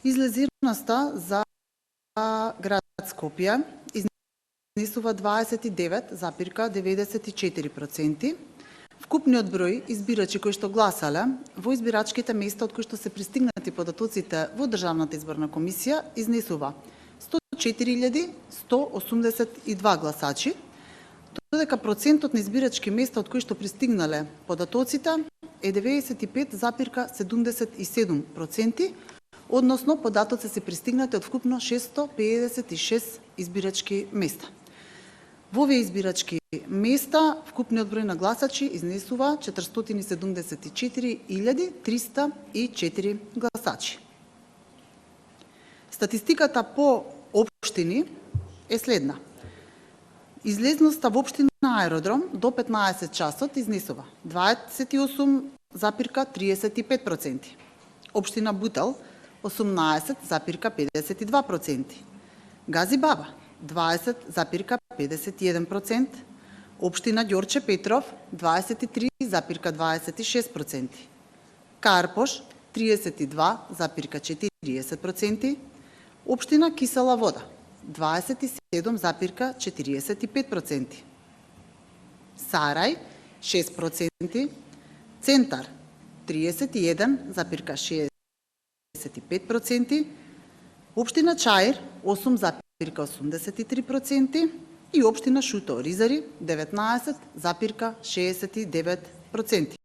Излезираноста за град Скопје изнесува 29,94%. Вкупниот број избирачи кои што гласале во избирачките места од кои што се пристигнати податоците во Државната изборна комисија изнесува 104.182 гласачи, додека процентот на избирачки места од кои што пристигнале податоците е 95,77%, односно податоци се пристигнати од вкупно 656 избирачки места. Во овие избирачки места вкупниот број на гласачи изнесува 474.304 гласачи. Статистиката по општини е следна. Излезноста во општина Аеродром до 15 часот изнесува 28,35%. Општина Бутел 18,52%. Гази Баба 20,51%. Општина Ѓорче Петров 23,26%. Карпош 32,40%. Општина Кисела Вода 27,45%. Сарај 6%, Центар 31,65%, општина Чаир 8,83% и општина Шуто Ризари 19,69%.